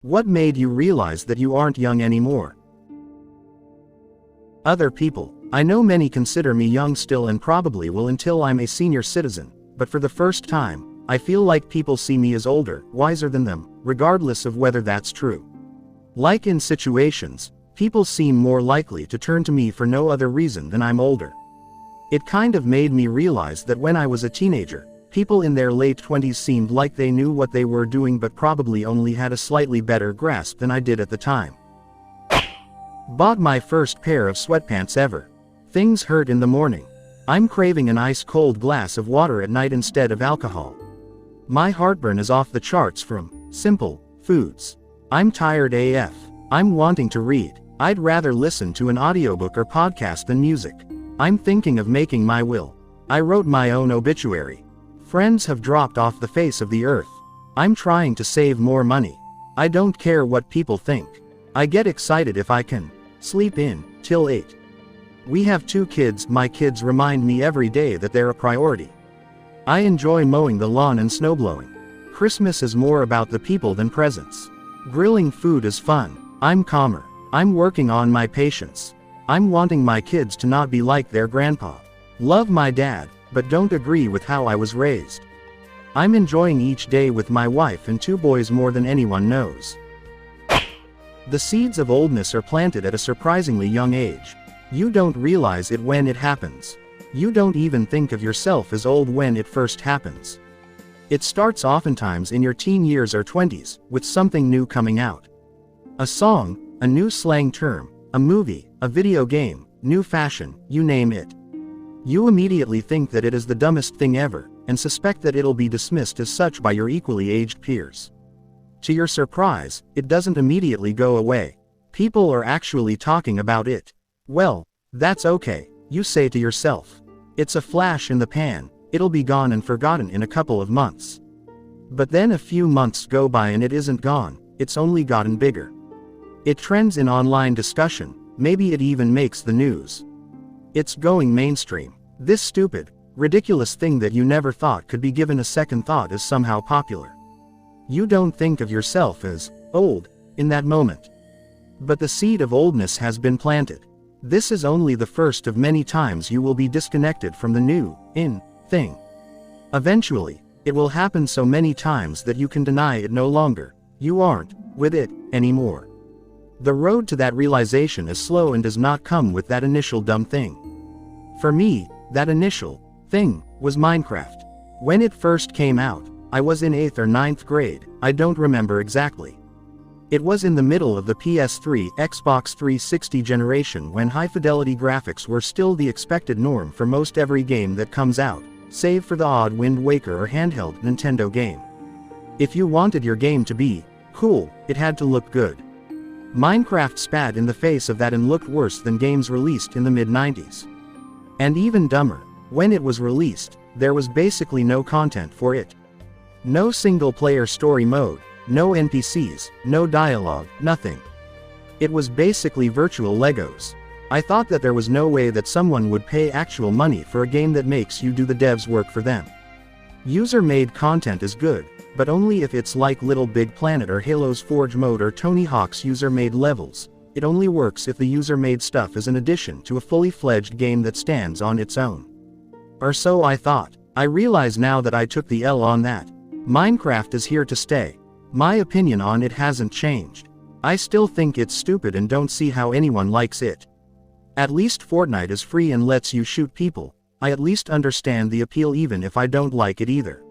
What made you realize that you aren't young anymore? Other people. I know many consider me young still and probably will until I'm a senior citizen, but for the first time, I feel like people see me as older, wiser than them, regardless of whether that's true. Like in situations, people seem more likely to turn to me for no other reason than I'm older. It kind of made me realize that when I was a teenager, people in their late 20s seemed like they knew what they were doing but probably only had a slightly better grasp than I did at the time. Bought my first pair of sweatpants ever. Things hurt in the morning. I'm craving an ice-cold glass of water at night instead of alcohol. My heartburn is off the charts from simple foods. I'm tired AF. I'm wanting to read. I'd rather listen to an audiobook or podcast than music. I'm thinking of making my will. I wrote my own obituary. Friends have dropped off the face of the earth. I'm trying to save more money. I don't care what people think. I get excited if I can sleep in till 8. We have 2 kids. My kids remind me every day that they're a priority. I enjoy mowing the lawn and snowblowing. Christmas is more about the people than presents. Grilling food is fun. I'm calmer. I'm working on my patience. I'm wanting my kids to not be like their grandpa. Love my dad, but don't agree with how I was raised. I'm enjoying each day with my wife and 2 boys more than anyone knows. The seeds of oldness are planted at a surprisingly young age. You don't realize it when it happens. You don't even think of yourself as old when it first happens. It starts oftentimes in your teen years or 20s, with something new coming out. A song, a new slang term, a movie, a video game, new fashion, you name it. You immediately think that it is the dumbest thing ever, and suspect that it'll be dismissed as such by your equally aged peers. To your surprise, it doesn't immediately go away. People are actually talking about it. Well, that's okay, you say to yourself. It's a flash in the pan, it'll be gone and forgotten in a couple of months. But then a few months go by and it isn't gone, it's only gotten bigger. It trends in online discussion, maybe it even makes the news. It's going mainstream. This stupid, ridiculous thing that you never thought could be given a second thought is somehow popular. You don't think of yourself as old in that moment. But the seed of oldness has been planted. This is only the first of many times you will be disconnected from the new, thing. Eventually, it will happen so many times that you can deny it no longer. You aren't with it anymore. The road to that realization is slow and does not come with that initial dumb thing. For me, that initial thing was Minecraft. When it first came out, I was in 8th or 9th grade, I don't remember exactly. It was in the middle of the PS3, Xbox 360 generation when high-fidelity graphics were still the expected norm for most every game that comes out, save for the odd Wind Waker or handheld Nintendo game. If you wanted your game to be cool, it had to look good. Minecraft spat in the face of that and looked worse than games released in the mid-90s. And even dumber, when it was released, there was basically no content for it. No single-player story mode. No NPCs, no dialogue, nothing. It was basically virtual Legos. I thought that there was no way that someone would pay actual money for a game that makes you do the devs' work for them. User-made content is good, but only if it's like Little Big Planet or Halo's Forge mode or Tony Hawk's user-made levels. It only works if the user-made stuff is an addition to a fully fledged game that stands on its own. Or so I thought. I realize now that I took the L on that. Minecraft is here to stay. My opinion on it hasn't changed. I still think it's stupid and don't see how anyone likes it. At least Fortnite is free and lets you shoot people. I at least understand the appeal even if I don't like it either.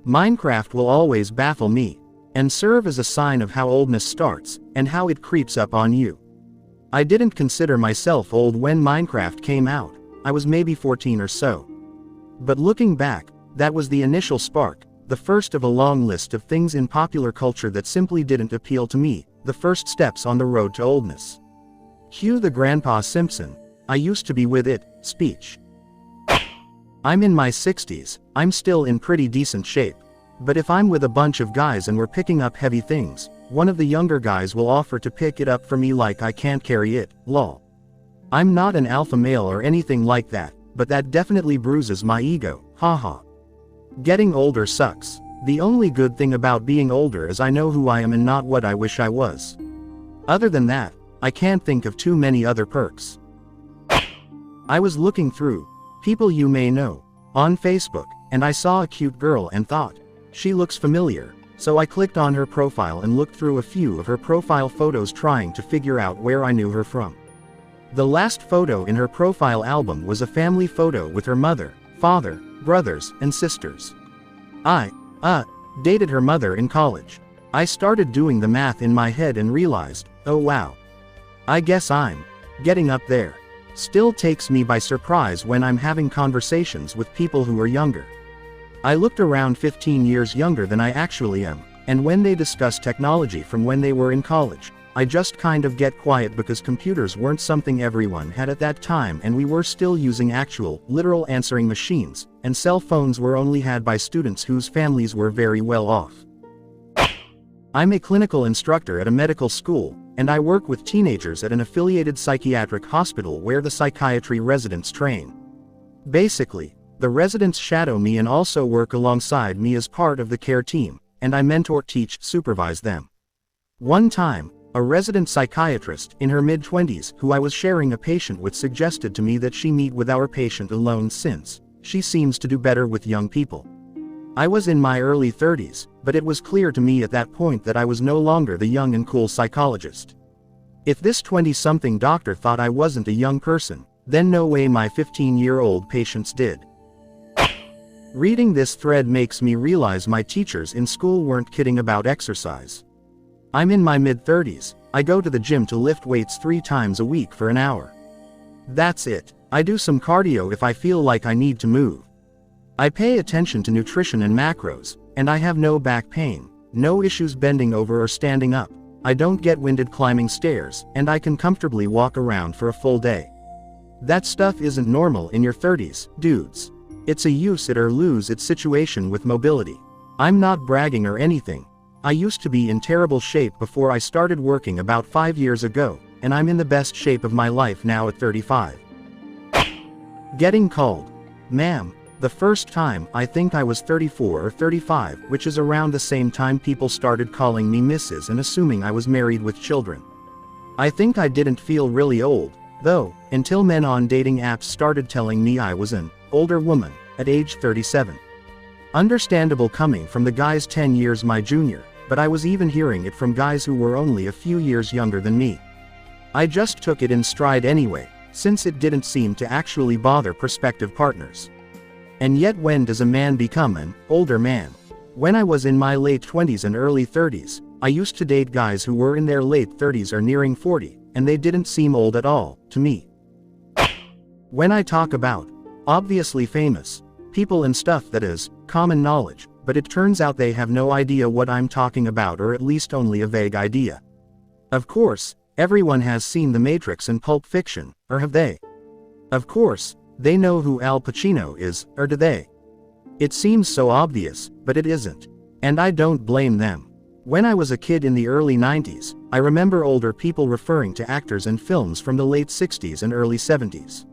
Minecraft will always baffle me, and serve as a sign of how oldness starts, and how it creeps up on you. I didn't consider myself old when Minecraft came out, I was maybe 14 or so. But looking back, that was the initial spark. The first of a long list of things in popular culture that simply didn't appeal to me, the first steps on the road to oldness. Cue the Grandpa Simpson, I used to be with it, speech. I'm in my 60s, I'm still in pretty decent shape. But if I'm with a bunch of guys and we're picking up heavy things, one of the younger guys will offer to pick it up for me like I can't carry it, lol. I'm not an alpha male or anything like that, but that definitely bruises my ego, haha. Getting older sucks. The only good thing about being older is I know who I am and not what I wish I was. Other than that, I can't think of too many other perks. I was looking through people you may know on Facebook, and I saw a cute girl and thought, she looks familiar, so I clicked on her profile and looked through a few of her profile photos trying to figure out where I knew her from. The last photo in her profile album was a family photo with her mother, father, brothers, and sisters. I dated her mother in college. I started doing the math in my head and realized, oh wow. I guess I'm getting up there. Still takes me by surprise when I'm having conversations with people who are younger. I looked around 15 years younger than I actually am, and when they discuss technology from when they were in college, I just kind of get quiet because computers weren't something everyone had at that time and we were still using actual, literal answering machines, and cell phones were only had by students whose families were very well off. I'm a clinical instructor at a medical school, and I work with teenagers at an affiliated psychiatric hospital where the psychiatry residents train. Basically, the residents shadow me and also work alongside me as part of the care team, and I mentor, teach, supervise them. One time, a resident psychiatrist in her mid-20s who I was sharing a patient with suggested to me that she meet with our patient alone since she seems to do better with young people. I was in my early 30s, but it was clear to me at that point that I was no longer the young and cool psychologist. If this 20-something doctor thought I wasn't a young person, then no way my 15-year-old patients did. Reading this thread makes me realize my teachers in school weren't kidding about exercise. I'm in my mid-30s, I go to the gym to lift weights 3 times a week for an hour. That's it. I do some cardio if I feel like I need to move. I pay attention to nutrition and macros, and I have no back pain, no issues bending over or standing up, I don't get winded climbing stairs, and I can comfortably walk around for a full day. That stuff isn't normal in your 30s, dudes. It's a use it or lose it situation with mobility. I'm not bragging or anything. I used to be in terrible shape before I started working about 5 years ago, and I'm in the best shape of my life now at 35. Getting called ma'am. The first time, I think I was 34 or 35, which is around the same time people started calling me Mrs. and assuming I was married with children. I think I didn't feel really old, though, until men on dating apps started telling me I was an older woman at age 37. Understandable coming from the guys 10 years my junior, but I was even hearing it from guys who were only a few years younger than me. I just took it in stride anyway, since it didn't seem to actually bother prospective partners. And yet when does a man become an older man? When I was in my late 20s and early 30s, I used to date guys who were in their late 30s or nearing 40, and they didn't seem old at all, to me. When I talk about obviously famous people and stuff, that is common knowledge, but it turns out they have no idea what I'm talking about, or at least only a vague idea. Of course, everyone has seen The Matrix and Pulp Fiction, or have they? Of course, they know who Al Pacino is, or do they? It seems so obvious, but it isn't. And I don't blame them. When I was a kid in the early 90s, I remember older people referring to actors and films from the late 60s and early 70s.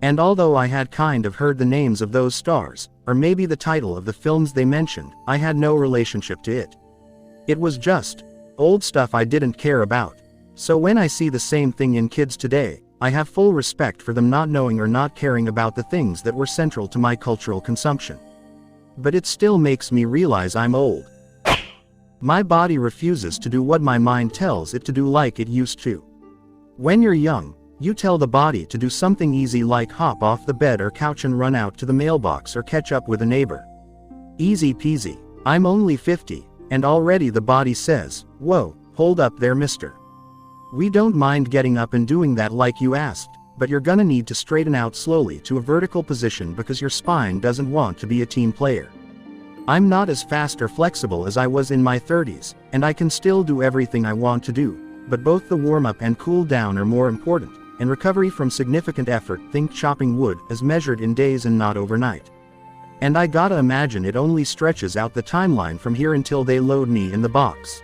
And although I had kind of heard the names of those stars, or maybe the title of the films they mentioned, I had no relationship to it. It was just old stuff I didn't care about. So when I see the same thing in kids today, I have full respect for them not knowing or not caring about the things that were central to my cultural consumption. But it still makes me realize I'm old. My body refuses to do what my mind tells it to do like it used to. When you're young, you tell the body to do something easy like hop off the bed or couch and run out to the mailbox or catch up with a neighbor. Easy peasy. I'm only 50, and already the body says, whoa, hold up there, mister. We don't mind getting up and doing that like you asked, but you're gonna need to straighten out slowly to a vertical position because your spine doesn't want to be a team player. I'm not as fast or flexible as I was in my 30s, and I can still do everything I want to do, but both the warm-up and cool-down are more important, and recovery from significant effort, think chopping wood, is measured in days and not overnight. And I gotta imagine it only stretches out the timeline from here until they load me in the box.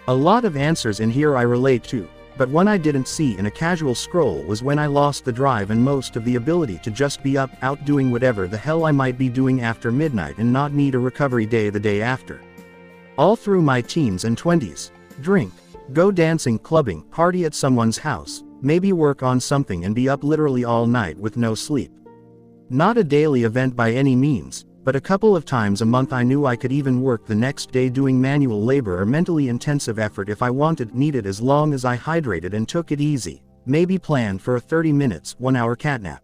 A lot of answers in here I relate to, But one I didn't see in a casual scroll was when I lost the drive and most of the ability to just be out doing whatever the hell I might be doing after midnight and not need a recovery day the day after. All through my teens and 20s. Drink, go dancing, clubbing, party at someone's house, maybe work on something and be up literally all night with no sleep. Not a daily event by any means, but a couple of times a month I knew I could even work the next day doing manual labor or mentally intensive effort if I needed, as long as I hydrated and took it easy, maybe planned for a 30 minutes, 1 hour catnap.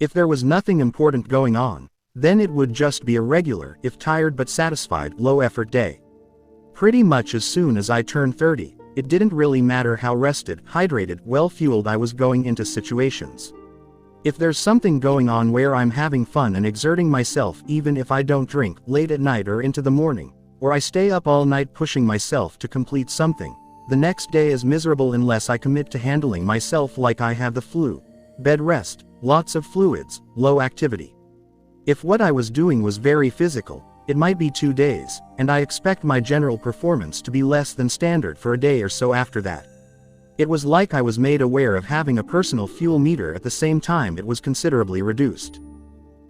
If there was nothing important going on, then it would just be a regular, if tired but satisfied, low-effort day. Pretty much as soon as I turned 30, it didn't really matter how rested, hydrated, well-fueled I was going into situations. If there's something going on where I'm having fun and exerting myself, even if I don't drink late at night or into the morning, or I stay up all night pushing myself to complete something, the next day is miserable unless I commit to handling myself like I have the flu. Bed rest, lots of fluids, low activity. If what I was doing was very physical, it might be 2 days, and I expect my general performance to be less than standard for a day or so after that. It was like I was made aware of having a personal fuel meter at the same time it was considerably reduced.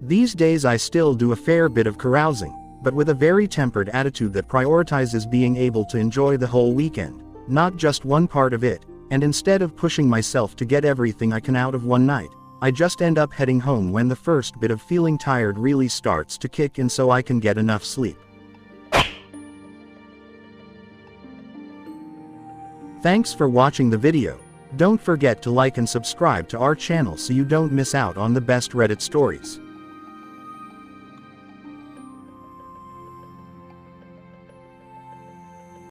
These days I still do a fair bit of carousing, but with a very tempered attitude that prioritizes being able to enjoy the whole weekend, not just one part of it, and instead of pushing myself to get everything I can out of one night, I just end up heading home when the first bit of feeling tired really starts to kick in so I can get enough sleep. Thanks for watching the video. Don't forget to like and subscribe to our channel so you don't miss out on the best Reddit stories.